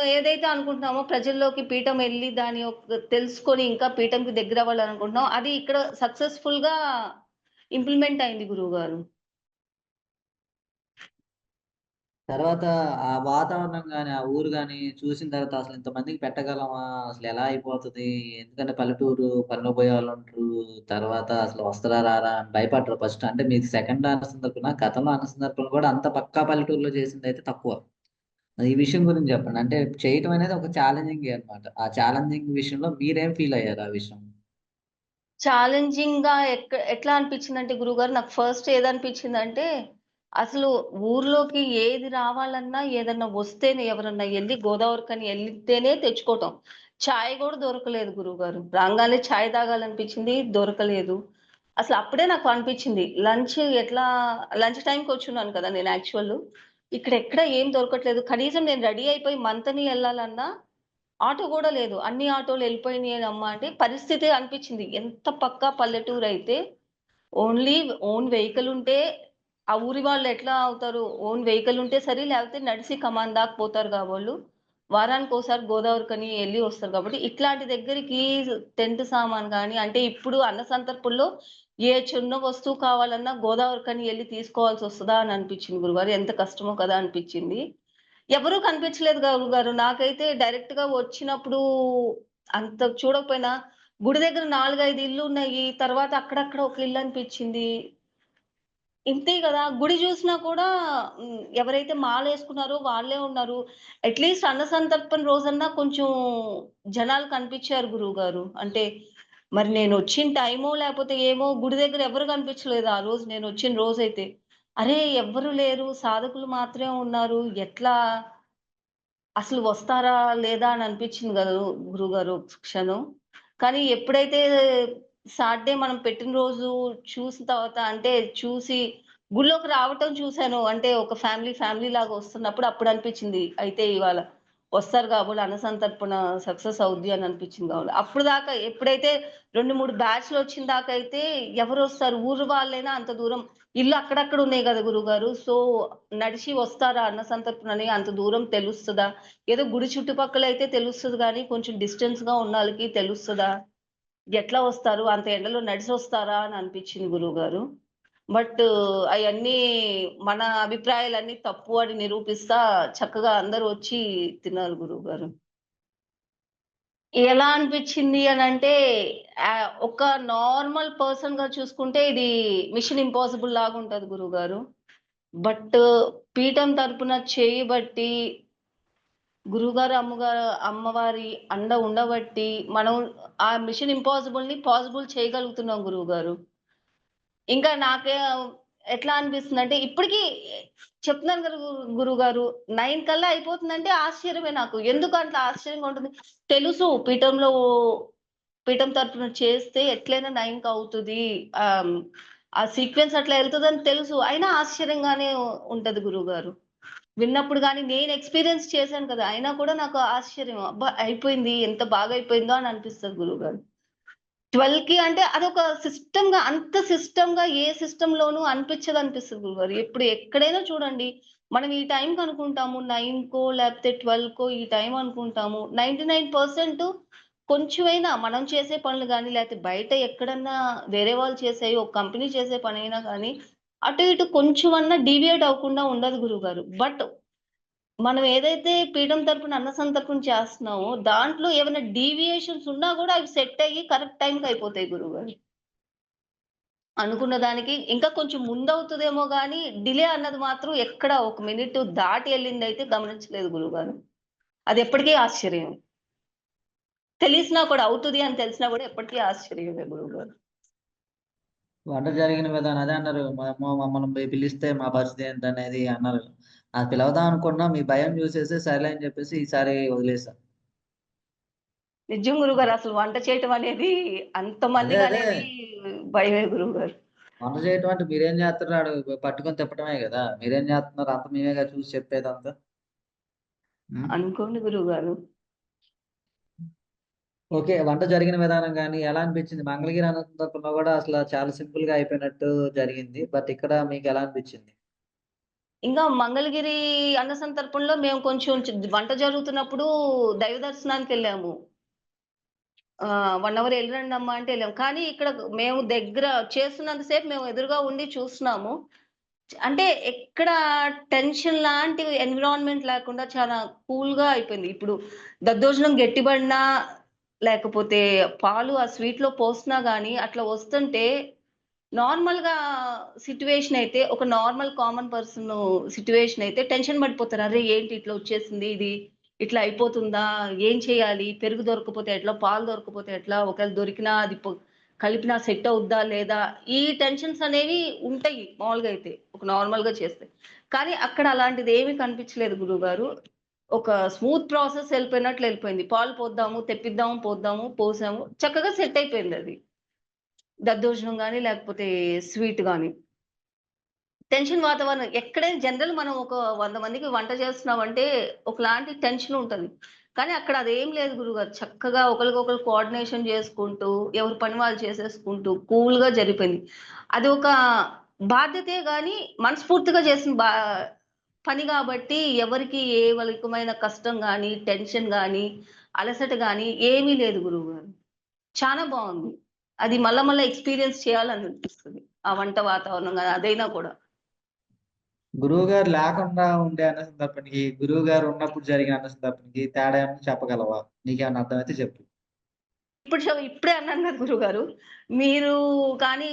ఏదైతే అనుకుంటున్నామో ప్రజల్లోకి పీఠం ఎళ్లి దాని యొక్క తెలుసుకొని ఇంకా పీఠంకి దగ్గరవ్వాలనుకుంటున్నాం. అది ఇక్కడ సక్సెస్‌ఫుల్‌గా ఇంప్లిమెంట్ అయింది గురువుగారు. తర్వాత ఆ వాతావరణం గాని, ఆ ఊరు గాని చూసిన తర్వాత అసలు ఇంతమందికి పెట్టగలమా? అసలెలా అయిపోతది? ఎందుకంటే పల్లెటూరు, పనిలో పోయేవాళ్ళుంటరు. తర్వాత అసలు వస్తారా? రారా? అని భయపడరు ఫస్ట్. అంటే మీది సెకండ్ అనుసందర్పణ. గతంలో అనుసందర్పణలు కూడా అంత పక్కా పల్లెటూరులో చేసిందయితే తక్కువ. ఈ విషయం గురించి చెప్పండి. అంటే చేయటం అనేది ఒక ఛాలెంజింగే అన్నమాట. ఆ ఛాలెంజింగ్ విషయంలో మీరేం ఫీల్ అయ్యారు ఆ విషయం? ఛాలెంజింగ్‌గా ఎట్లా అనిపించిందంటే గురువుగారు నాకు ఫస్ట్ ఏదనిపించిందంటే, అసలు ఊర్లోకి ఏది రావాలన్నా, ఏదన్నా వస్తేనే ఎవరన్నా ఎళ్లి గోదావరికని ఎళ్లితేనే తెచ్చుకోవటం. చాయ్ గూడా దొరకలేదు గురువుగారు. రాంగానే చాయ్ తాగాలనిపించింది, దొరకలేదు. అసలు అప్పుడే నాకు అనిపించింది. లంచ్ టైమ్‌కొచ్చున్నాను కదా! నేను యాక్చువల్లు. ఇక్కడెక్కడ ఏం దొరకట్లేదు. కనీసం నేను రెడీ అయిపోయి మంతని ఎళ్ళాలన్నా ఆటో గూడా లేదు. అన్ని ఆటోలు ఎళ్ళిపోయినాయనమ్మా అంటే పరిస్థితి అనిపిచ్చింది. ఎంత పక్కా పల్లెటూరైతే ఓన్లీ ఓన్ వెహికల్ ఉంటే ఆ ఊరి వాళ్ళు ఎట్లా అవుతారు? ఓన్ వెహికల్ ఉంటే సరి లేకపోతే నడిసి కమాన్ దాకా పోతారు గాబోళ్ళు. వారానికోసారి గోదావరికని ఎళ్లి వస్తారు కాబట్టి ఇట్లాంటి దగ్గరికి టెంట్ సామాను గాని అంటే ఇప్పుడు అన్న సంతర్పణలో ఏ చిన్న వస్తువు కావాలన్నా గోదావరికని ఎళ్లి తీసుకోవాల్సొస్తదా అని అనిపిచ్చింది గురుగారు. ఎంత కష్టమో కదా అనిపిచ్చింది. ఎవరు కనిపించలేదు గురువుగారు. నాకైతే డైరెక్ట్‌గా వచ్చినప్పుడు అంత చూడకపోయినా గుడి దగ్గర 4, 5 ఇల్లున్నాయి. తర్వాత అక్కడక్కడ ఒక ఇల్లనిపించింది. ఇంతే గదా! గుడి జూసినా కూడా ఎవరైతే మాలేసుకున్నారో వాళ్ళే ఉన్నారు. అట్‌లీస్ట్ అన్న సంతర్పణ రోజన్నా కొంచెం జనాలు కనిపిచ్చారు గురువుగారు. అంటే మరి నేనొచ్చిన టైమో లేపోతే ఏమో గుడి దగ్గర ఎవరు కనిపించలేదు ఆ రోజు నేనొచ్చిన రోజైతే. అరే! ఎవ్వరు లేరు. సాధకులు మాత్రమే ఉన్నారు. ఎట్లా అసలు వస్తారా? లేదా? అని అనిపించింది గురువుగారు క్షణం. కానీ ఎప్పుడైతే సాటర్‌డే మనం పెట్టిన రోజు చూసిన తర్వాత అంటే చూసి గుడిలోకి రావటం చూసాను. అంటే ఒక ఫ్యామిలీ లాగా వస్తున్నప్పుడు అప్పుడు అనిపించింది. అయితే ఇవాళ వస్తారు కాబోలు అన్నసంతర్పణ సక్సెస్ అవుద్ది అని అనిపించింది కాబోలు. అప్పటిదాకా ఎప్పుడైతే 2, 3 బ్యాచ్‌లొచ్చిన దాకా అయితే ఎవరొస్తారు? ఊరు వాళ్ళైనా అంత దూరం ఇల్లు అక్కడక్కడ ఉన్నాయి గదా! గురువుగారు. సో, నడిచి వస్తారా అన్న సంతర్పణని అంత దూరం తెలుస్తదా? ఏదో గుడి చుట్టుపక్కలైతే తెలుస్తది గానీ, కొంచెం డిస్టెన్స్‌గా ఉన్నోళ్ళకి తెలుస్తదా? ఎట్లా వస్తారు? అంత ఎండలో నడిసొస్తారా? అని అనిపిచ్చింది గురువుగారు. బట్ అయన్నీ మన అభిప్రాయాలన్నీ తప్పు అని నిరూపిస్తా చక్కగా అందరూ వచ్చి తిన్నారు గురువుగారు. ఎలా అనిపిచ్చింది అనంటే ఒక నార్మల్ పర్సన్‌గా చూసుకుంటే ఇది మిషన్ ఇంపాసిబుల్ లాగుంటది గురువుగారు. బట్ పీఠం తరపున చేయబట్టి గురువుగారు, అమ్మవారి అండ ఉండబట్టి మనం ఆ మిషన్ ఇంపాసిబుల్‌ని పాసిబుల్ చేయగలుగుతున్నాం గురువుగారు. ఇంకా ఎట్లా అనిపిస్తుందంటే ఇప్పటికి చెప్తున్నాను కదా గురువుగారు 9 కల్లా అయిపోతుందంటే ఆశ్చర్యమే నాకు. ఎందుకు అట్లా ఆశ్చర్యంగా ఉంటుంది. తెలుసు పీఠం తరపున చేస్తే ఎట్లైనా 9కి అవుతది. ఆహ్, ఆ సీక్వెన్స్ అట్లా ఎళ్తదని తెలుసు. అయినా ఆశ్చర్యంగానే ఉంటది గురువుగారు. విన్నప్పుడు గాని నేను ఎక్స్‌పీరియన్స్ చేశాను కదా! అయినా కూడా నాకు ఆశ్చర్యం. అబ్బా! అయిపోయింది. ఎంత బాగా అయిపోయిందో అని అనిపిస్తది గురువుగారు. 12కి అంటే అదొక సిస్టమ్‌గా ఏ సిస్టమ్‌లోనూ అనిపిస్తది గురువుగారు. ఎప్పుడు ఎక్కడైనా చూడండి. మనం ఈ టైంకి అనుకుంటాము 9కో లేకపోతే 12కో ఈ టైం అనుకుంటాము. 99% కొంచెమైనా మనం చేసే పనులు గాని, లేకపోతే బయట ఎక్కడన్నా వేరే వాళ్ళు చేసేయి ఒక కంపెనీ చేసే పనైనా గాని, అటు ఇటు కొంచెమన్నా డీవియేట్ అవ్వకుండా ఉండదు గురువుగారు. బట్ మనం ఏదైతే పీఠం తరపున, అన్న సంతర్పణ చేస్తున్నామో, దాంట్లో ఏమైనా డీవియేషన్స్ ఉన్నా గూడా అవి సెట్ అయ్యి కరెక్ట్ టైమ్‌కి అయిపోతాయి గురువుగారు. అనుకున్న దానికి ఇంకా కొంచెం ముందవుతదేమో గానీ, డిలే అన్నది మాత్రం ఎక్కడ ఒక మినిట్ దాటి ఎళ్ళిందయితే గమనించలేదు గురువుగారు. అదెప్పటికీ ఆశ్చర్యం. తెలిసినా కూడా అవుతది అని తెలిసినా గూడా ఎప్పటికీ ఆశ్చర్యమే గురువుగారు. వంట జరిగిన విధానం అదే అన్నారు. మమ్మల్ని పిలిస్తే మా పరిస్థితి ఏంటనేది అన్నారు. అది పిలవదాం అనుకున్నా మీ భయం చూసేసి సరేలే అని చెప్పేసి ఈసారి వదిలేసా. నిజం గురువుగారు. అసలు వంట చేయటం అనేది అదే అదే అంతమందికనేది భయమే గురువుగారు. వంట చేయటం అంటే మీరేం చేస్తున్నారు? పట్టుకొని తిప్పటమే గదా! మీరేం చేస్తున్నారు? అంత మేమేగా చూసి చెప్పేదంతా. హ్మ్. అనుకోండి గురువుగారు. ఓకే. వంట జరిగిన విధానం గాని ఎలా అనిపించింది? మంగళగిరి అనంతపురంలో గూడా అసల చాలా సింపుల్‌గా అయిపోయినట్టు జరిగింది. బట్ ఇక్కడ మీకెలా అనిపించింది? ఇంకా మంగళగిరి అన్న సంతర్పణలో మేము కొంచెం వంట జరుగుతున్నప్పుడు దైవ దర్శనానికెళ్ళాము. 1 అవర్ ఎళ్లి రండమ్మా అంటే ఎళ్ళాం. కానీ ఇక్కడ మేము దగ్గర చేస్తున్నంత సేపు మేము ఎదురుగా ఉండి చూస్తున్నాము. అంటే ఎక్కడ టెన్షన్ లాంటి ఎన్విరాన్మెంట్ లేకుండా చాలా కూల్‌గా అయిపోయింది. ఇప్పుడు దద్దోజనం గట్టిబడినా, లేకపోతే పాలు ఆ స్వీట్‌లో పోసినా గాని అట్లా వస్తుంటే నార్మల్‌గా సిట్యుయేషన్ అయితే ఒక నార్మల్ కామన్ పర్సన్ సిట్యుయేషన్ అయితే టెన్షన్ పడిపోతారు. అరే! ఏంటి ఇట్లా వచ్చేసింది ఇది. ఇట్లా అయిపోతుందా? ఏం చేయాలి? పెరుగు దొరకకపోతే ఎట్లా? పాలు దొరకకపోతే ఎట్లా? ఒకవేళ దొరికినా అది కలిపినా సెట్ అవుద్దా? లేదా? ఈ టెన్షన్స్ అనేవి ఉంటాయి మామూలుగా అయితే. ఒక నార్మల్‌గా చేస్తే. కానీ అక్కడ అలాంటిది ఏమీ కనిపించలేదు గురువుగారు. ఒక స్మూత్ ప్రాసెస్ ఎళ్ళిపోయినట్లు ఎళ్ళిపోయింది. పాలు పోద్దాము, తెప్పిద్దాము, పోద్దాము, పోసాము. చక్కగా సెట్ అయిపోయిందది. దద్దోజనం గాని, లేకపోతే స్వీట్ గాని. టెన్షన్ వాతావరణం ఎక్కడైనా జనరల్ మనం ఒక 100 మందికి వంట చేస్తున్నామంటే ఒకలాంటి టెన్షన్ ఉంటది. కానీ అక్కడ అదేం లేదు గురుగారు. చక్కగా ఒకళ్ళకొకళ్ళు కోఆర్డినేషన్ చేసుకుంటూ, ఎవరి పని వాళ్ళు చేసేసుకుంటూ కూల్‌గా జరిగిపోయింది. అది ఒక బాధ్యతే గాని మనస్ఫూర్తిగా చేసిన పని గాబట్టి ఎవరికీ ఏ రకమైన కష్టం గాని, టెన్షన్ గాని, అలసట గాని ఏమీ లేదు గురువుగారు. చానా బావుంది. అది మళ్ళా మళ్ళా ఎక్స్‌పీరియన్స్ చేయాలననిపిస్తది. ఆ వంట వాతావరణం గాని అదైనా కూడా. గురువుగారు లేకుండా ఉండే అన్న సందర్భానికి, గురువుగారు ఉన్నప్పుడు జరిగిన అన్న సందర్భానికి తేడా ఏమన్నా చెప్పగలవా? నీకేమన్నా అర్థమైతే చెప్పు. ఇప్పుడే అన్నాను కదా గురువుగారు. మీరు కానీ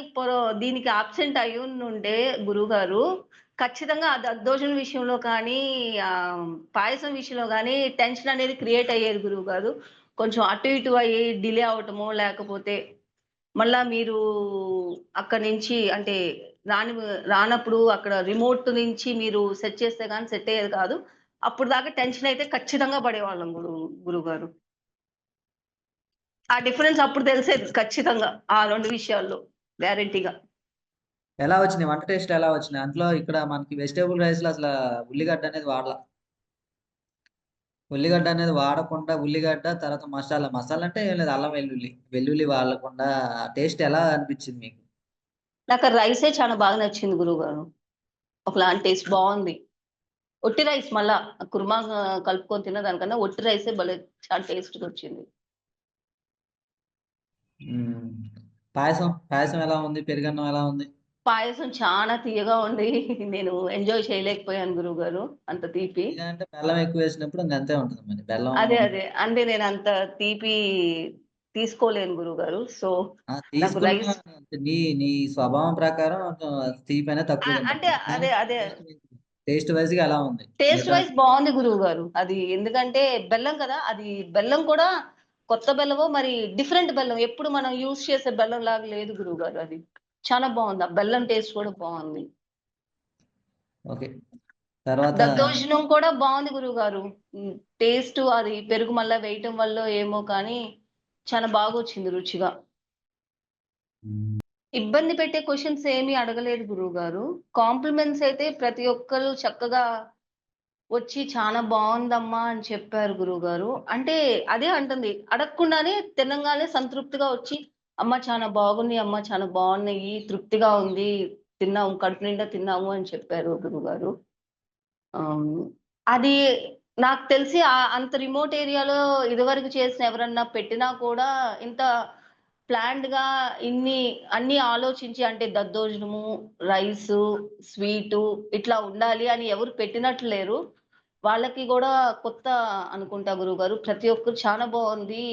దీనికి అబ్సెంట్ అయ్యుండుంటే గురువుగారు, ఖచ్చితంగా ఆ దద్దోజనం విషయంలో కానీ, పాయసం విషయంలో గానీ టెన్షన్ అనేది క్రియేట్ అయ్యేది గురువుగారు. కొంచెం అటు ఇటు అయ్యి డిలే అవ్వటమో, లేకపోతే మళ్ళా మీరు అక్కడి నుంచి అంటే రానప్పుడు అక్కడ రిమోట్ నుంచి మీరు సెట్ చేస్తే గాని సెట్ అయ్యేది కాదు. అప్పటిదాకా టెన్షన్ అయితే ఖచ్చితంగా పడేవాళ్ళం గురువుగారు. ఆ డిఫరెన్స్ అప్పుడు తెలిసేది ఖచ్చితంగా. ఆ 2 విషయాల్లో గ్యారంటీగా. ఎలా వచ్చినాయి? వంట టేస్ట్‌లు ఎలా వచ్చినాయి? అందులో ఇక్కడ మనకి వెజిటబుల్ రైస్‌లో అసల ఉల్లిగడ్డ అనేది వాడల. ఉల్లిగడ్డ అనేది వాడకుండా ఉల్లిగడ్డ తర్వాత మసాలా. మసాలా అంటే ఏం లేదు అల్లం వెల్లుల్లి. వెల్లుల్లి వాడకుండా టేస్ట్ ఎలా అనిపించింది మీకు? నాకు ఆ రైసే చాలా బాగా నచ్చింది గురువుగారు. ఒకలాంటి టేస్ట్ బావుంది. ఒట్టి రైస్ మళ్ళా కుర్మా కలుపుకొని తిన్నదానికన్నా ఒట్టి రైసే భలే చాలా టేస్ట్‌గొచ్చింది. హ్మ్. పాయసం ఎలా ఉంది? పెరుగన్నం ఎలా ఉంది? పాయసం చానా తియ్యగా ఉంది. నేను ఎంజాయ్ చేయలేకపోయాను గురువుగారు. అంత తీపి. తీయగా అంటే బెల్లం ఎక్కువేసినప్పుడు ఇంగంతే ఉంటది మరి. బెల్లం అదే. అంటే నేనంత తీపి తీసుకోలేను గురువుగారు. సో, ఆ! నాకు తీసుకున్న రైస్ నీ నీ స్వభావం ప్రకారం తీపనేది తక్కువ తింటావు. అంటే కానీ అదే. టేస్ట్ వైస్‌గా ఎలా ఉంది? టేస్ట్ మిగతా వైస్ బావుంది గురువుగారు. అది ఎందుకంటే బెల్లం కదా! అది బెల్లం కూడా కొత్త బెల్లమో మరి డిఫరెంట్ బెల్లం. ఎప్పుడు మనం యూజ్ చేసే బెల్లంలాగా లేదు గురువుగారు అది. చాలా బావుంది. ఆ బెల్లం టేస్ట్ కూడా బావుంది. ఓకే. తర్వాత దద్దోజనం కూడా బావుంది గురువుగారు. టేస్ట్ అది పెరుగు మళ్ళా వేయటం వల్లో ఏమో కానీ చాలా బాగొచ్చింది రుచిగా. హ్మ్. ఇబ్బంది పెట్టే క్వెషన్స్ ఏమి అడగలేదు గురువుగారు. కాంప్లిమెంట్స్ అయితే ప్రతి ఒక్కళ్ళు చక్కగా వచ్చి "చాలా బావుందమ్మా" అని చెప్పారు గురువుగారు. అంటే అదే అంటుంది. అడగకుండానే తినంగానే సంతృప్తిగా వచ్చి, "అమ్మ చాలా బాగున్నాయి అమ్మ, చాలా బావున్నాయి. తృప్తిగా ఉంది. తిన్నాము. కడుపు నిండా తిన్నాము" అని చెప్పారు గురువుగారు. హ్మ్. అది నాకు తెలిసి అంత రిమోట్ ఏరియాలో ఇదివరకు చేసిన ఎవరన్నా పెట్టినా కూడా ఇంత ప్లాన్డ్‌గా ఇన్ని అన్నీ ఆలోచించి అంటే దద్దోజనము, రైసు, స్వీటు ఇట్లా ఉండాలి అని ఎవరు పెట్టినట్లు లేరు. వాళ్ళకి గూడా కొత్త అనుకుంటా గురువుగారు. ప్రతి ఒక్కరు చాలా బావుంది.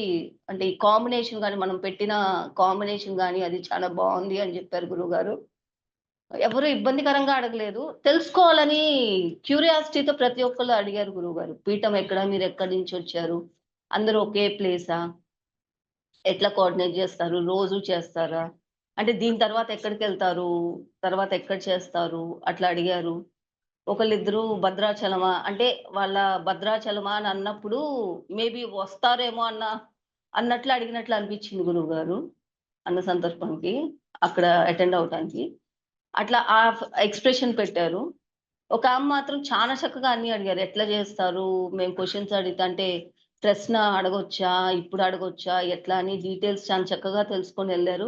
అంటే ఈ కాంబినేషన్ గాని మనం పెట్టిన కాంబినేషన్ గాని అది చాలా బావుంది అని జెప్పారు గురువుగారు. ఎవరు ఇబ్బందికరంగా అడగలేదు. తెలుసుకోవాలని క్యూరియాసిటీతో ప్రతి ఒక్కళ్ళు అడిగారు గురువుగారు. పీఠం ఎక్కడ? మీరెక్కడి నుంచొచ్చారు? అందరూ ఒకే ప్లేసా? ఎట్లా కోఆర్డినేట్ జేస్తారు? రోజు చేస్తారా? అంటే దీని తర్వాత ఎక్కడికెళ్తారు? తర్వాత ఎక్కడ చేస్తారు? అట్లా అడిగారు. ఒకళ్ళిద్దరు భద్రాచలమా? అంటే వాళ్ళ భద్రాచలమా అని అన్నప్పుడు మేబీ వస్తారేమో అన్నట్లు అడిగినట్లు అనిపిచ్చింది గురువుగారు. అన్న సందర్భంకి. అక్కడ అటెండ్ అవ్వటానికి. అట్లా ఎక్స్‌ప్రెషన్ పెట్టారు. ఒకామె మాత్రం చాలా చక్కగా అన్నీ అడిగారు. ఎట్లా జేస్తారు? మేము క్వెషన్స్ అడిగితంటే ప్రశ్న అడగొచ్చా? ఇప్పుడు అడగొచ్చా? ఎట్లా అని డీటెయిల్స్ చాలా చక్కగా తెలుసుకొనెళ్లారు.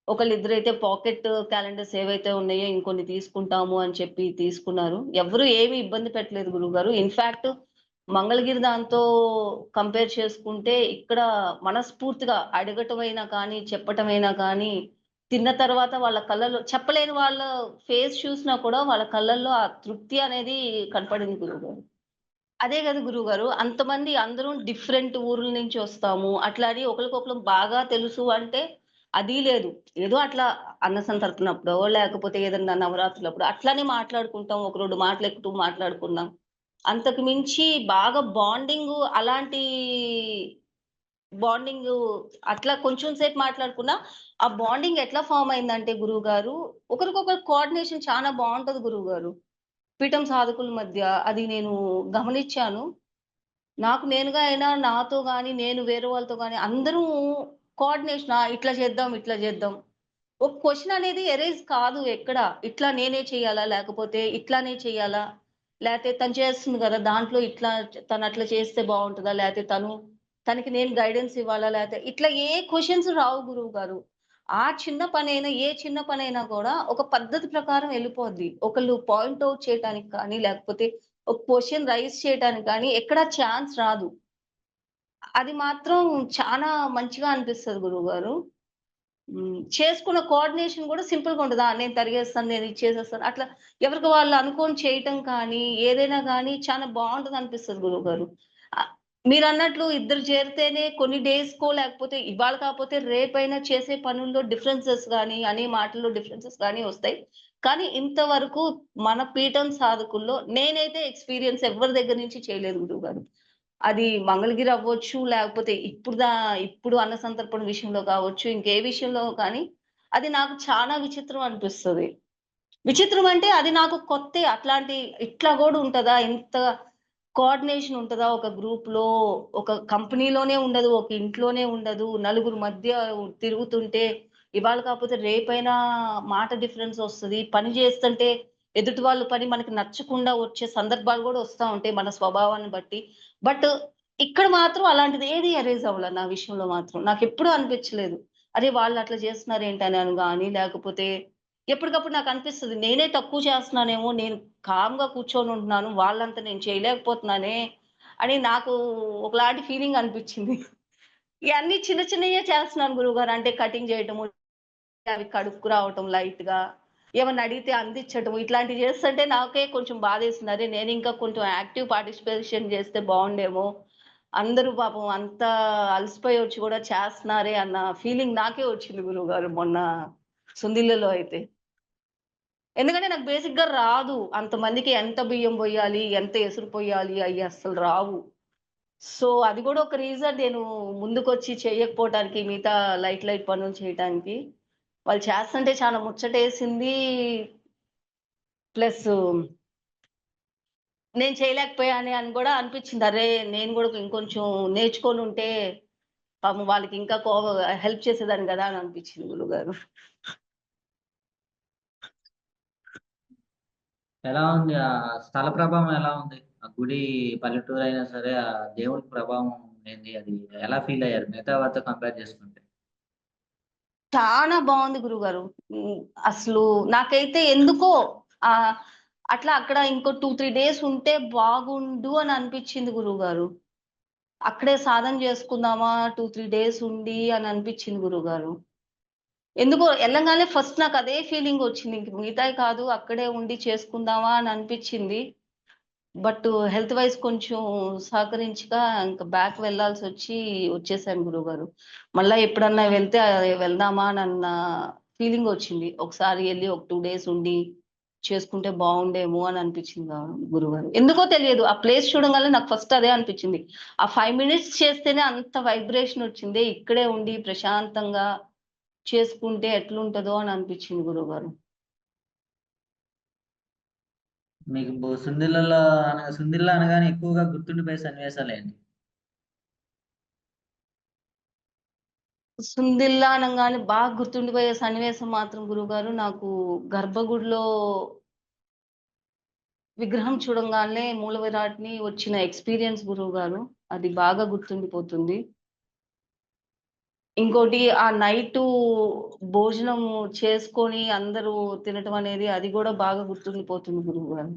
ఒకళ్ళిద్దరైతే పాకెట్ క్యాలెండర్స్ ఏవైతే ఉన్నాయో ఇంకొన్ని తీసుకుంటాము అని చెప్పి తీసుకున్నారు. ఎవ్వరు ఏమి ఇబ్బంది పెట్టలేదు గురువుగారు. ఇన్‌ఫాక్ట్ మంగళగిరి దాంతో కంపేర్ చేసుకుంటే ఇక్కడ మనస్ఫూర్తిగా అడగటమైనా కానీ, చెప్పటమైనా కానీ తిన్న తర్వాత వాళ్ళ కళ్ళల్లో చెప్పలేని వాళ్ళ ఫేస్ చూసినా కూడా వాళ్ళ కళ్ళల్లో ఆ తృప్తి అనేది కనపడింది గురువుగారు. అదే గదా గురువుగారు. అంతమంది అందరం డిఫరెంట్ ఊర్ల నుంచి వస్తాము. అట్లా అని ఒకళ్ళకొకళ్ళం బాగా తెలుసు అంటే అది లేదు. ఏదో అట్లా అన్న సంతర్పణప్పుడో, లేకపోతే ఏదన్నా నవరాత్రులప్పుడు అట్లనే మాట్లాడుకుంటాం. ఒక 2 మాటలు ఎక్కువ మాట్లాడుకున్నాం. అంతకు మించి బాగా బాండింగు అలాంటి బాండింగు అట్లా కొంచెం సేపు మాట్లాడుకున్నా, ఆ బాండింగ్ ఎట్లా ఫార్మ్ అయిందంటే గురువుగారు, ఒకరికొకరు కోఆర్డినేషన్ చానా బావుంటది గురువుగారు. పీఠం సాధకుల మధ్య అది నేను గమనిచ్చాను. నాకు నేనుగా అయినా నాతో గాని, నేను వేరే వాళ్ళతో గాని అందరూ కోఆర్డినేషన్ ఇట్లా చేద్దాం, ఇట్లా చేద్దాం. ఒక క్వెషన్ అనేది ఎరైజ్ కాదు ఎక్కడ. ఇట్లా నేనే చేయాలా? లేకపోతే ఇట్లానే చేయాలా? లేతే తను చేస్తుంది గదా! దాంట్లో ఇట్లా తనట్లా చేస్తే బావుంటదా? లేతే తనకి నేను గైడెన్స్ ఇవ్వాలా? లేతే ఇట్లా ఏ క్వెషన్స్ రావు గురువుగారు. ఆ చిన్న పనైనా, ఏ చిన్న పనైనా గూడా ఒక పద్ధతి ప్రకారం ఎళ్ళిపోద్ది. ఒకళ్ళు పాయింట్ ఔట్ చేయటానికి కానీ, లేకపోతే ఒక క్వెషన్ రైజ్ చేయటానికి కానీ ఎక్కడ ఛాన్స్ రాదు. అది మాత్రం చానా మంచిగా అనిపిస్తది గురువుగారు. చేసుకున్న కోఆర్డినేషన్ గూడా సింపుల్‌గా ఉంటది. నేను తరిగేస్తాను, నేను ఇది చేసేస్తాను. అట్లా ఎవరికి వాళ్ళు అనుకోని చేయటం కానీ, ఏదైనా గానీ చాలా బావుంటదనిపిస్తది గురువుగారు. ఆహ్, మీరన్నట్లు ఇద్దరు చేరితేనే కొన్ని డేస్‌కో లేకపోతే ఇవాళ కాకపోతే రేపైనా చేసే పనుల్లో డిఫరెన్సెస్ గానీ, అనే మాటల్లో డిఫరెన్సెస్ గానీ వస్తాయి. కానీ ఇంతవరకు మన పీఠం సాధకుల్లో నేనైతే ఎక్స్‌పీరియన్స్ ఎవ్వరి దగ్గర నుంచి చేయలేదు గురువుగారు. అది మంగళగిరి అవ్వచ్చు, లేకపోతే ఇప్పుడు అన్న సంతర్పణ విషయంలో కావచ్చు, ఇంకే విషయంలో కానీ, అది నాకు చానా విచిత్రం అనిపిస్తది. విచిత్రం అంటే అది నాకు కొత్తే. ఇట్లా గూడా ఉంటదా? ఇంత కోఆర్డినేషన్ ఉంటదా? ఒక గ్రూప్‌లో, ఒక కంపెనీలోనే ఉండదు, ఒక ఇంట్లోనే ఉండదు. నలుగురు మధ్య తిరుగుతుంటే ఇవాళ కాకపోతే రేపైనా మాట డిఫరెన్స్ ఒస్తది. పని జేస్తుంటే ఎదుటి వాళ్ళ పని మనకి నచ్చకుండా వచ్చే సందర్భాలు గూడా ఒస్తా ఉంటాయి మన స్వభావాన్ని బట్టి. బట్ ఇక్కడ మాత్రం అలాంటిది ఏది ఎరైజ్ అవ్వల నా విషయంలో మాత్రం. నాకెప్పుడూ అనిపించలేదు. అరే! వాళ్ళట్లా చేస్తున్నారేంటనని గాని, లేకపోతే ఎప్పటికప్పుడు నాకనిపిస్తది. నేనే తక్కువ చేస్తున్నానేమో, నేను కామ్‌గా కూర్చొనుంటున్నాను. వాళ్ళంత నేను చేయలేకపోతున్నానే అని నాకు ఒకలాంటి ఫీలింగ్ అనిపిచ్చింది. ఇయన్నీ చిన్న చిన్నయే చేస్తున్నాను గురువుగారు. అంటే కటింగ్ జేయటము, అవి కడుక్కురావటం లైట్‌గా. ఏమన్నా అడిగితే అందిచ్చటం ఇట్లాంటివి చేస్తుంటే నాకే కొంచెం బాధేసింది. అరే! నేనింకా కొంచెం యాక్టివ్ పార్టిసిపేషన్ చేస్తే బావుండేమో. అందరూ పాపం అంతా అలసిపోయి వచ్చి గూడా చేస్తున్నారే అన్న ఫీలింగ్ నాకే వచ్చింది గురువుగారు మొన్న సుందిళ్ళలో అయితే. ఎందుకంటే నాకు బేసిక్‌గా రాదు. అంతమందికి ఎంత బియ్యం పొయ్యాలి? ఎంత ఎసురు పొయ్యాలి? అయ్యి అస్సలు రావు. సో, అది గూడా ఒక రీజన్ నేను ముందుకొచ్చి చెయ్యకపోవటానికి మిగతా లైట్ పనులు చేయటానికి. వాళ్ళు చేస్తంటే చాలా ముచ్చటేసింది. ప్లస్ నేను చేయలేకపోయానే అని గూడా అనిపిచ్చింది. అరే! నేను గూడా ఇంకొంచెం నేర్చుకొనుంటే పాపం వాళ్ళకి ఇంకా హెల్ప్ చేసేదాన్ని గదా! అని అనిపిచ్చింది గురువుగారు. ఎలా ఉంది? స్థల ప్రభావం ఎలా ఉంది? ఆ గుడి పల్లెటూరైనా సరే, ఆ దేవుడి ప్రభావం ఏంది? అది ఎలా ఫీలయ్యారు మిగతా వాటితో కంపేర్ చేసుకుంటే? చానా బావుంది గురువుగారు. హ్మ్. అసలు నాకైతే ఎందుకో ఆహ్, అట్లా అక్కడ ఇంకో 2, 3 డేస్ ఉంటే బాగుండు అని అనిపిచ్చింది గురువుగారు. అక్కడే సాధన జేసుకుందామా 2, 3 డేస్ ఉండి అని అనిపిచ్చింది గురువుగారు. ఎందుకో ఎళ్ళంగానే ఫస్ట్ నాకదే ఫీలింగొచ్చింది. ఇంక మిగతాయి కాదు అక్కడే ఉండి చేసుకుందామా అని అనిపిచ్చింది. బట్ హెల్త్ వైస్ కొంచెం సహకరించక ఇంక బ్యాక్ వెళ్ళాల్సొచ్చి వచ్చేసాను గురువుగారు. మళ్ళా ఎప్పుడన్నా వెళ్తే వెళ్దామా అనన్న ఫీలింగొచ్చింది. ఒకసారి ఎళ్లి ఒక 2 డేస్ ఉండి చేసుకుంటే బావుండేమో అని అనిపించింది గురువుగారు. ఎందుకో తెలియదు. ఆ ప్లేస్ చూడంగానే నాకు ఫస్ట్ అదే అనిపించింది. ఆ 5 మినిట్స్ చేస్తేనే అంత వైబ్రేషన్ వచ్చిందే ఇక్కడే ఉండి ప్రశాంతంగా చేసుకుంటే ఎట్లుంటదో అని అనిపించింది గురువుగారు. మీకు సుందిళ్ళలో సుందిళ్ళ అనగానే ఎక్కువగా గుర్తుండిపోయే సన్నివేశాలేంటి? సుందిల్లా అనంగానే బాగా గుర్తుండిపోయే సన్నివేశం మాత్రం గురువుగారు నాకు గర్భగుడిలో విగ్రహం చూడంగానే మూల విరాట్‌ని వచ్చిన ఎక్స్‌పీరియన్స్ గురువుగారు. అది బాగా గుర్తుండిపోతుంది. ఇంకోటి ఆ నైటు భోజనము చేసుకొని అందరూ తినటం అనేది అది గూడా బాగా గుర్తుండిపోతుంది గురువుగారు.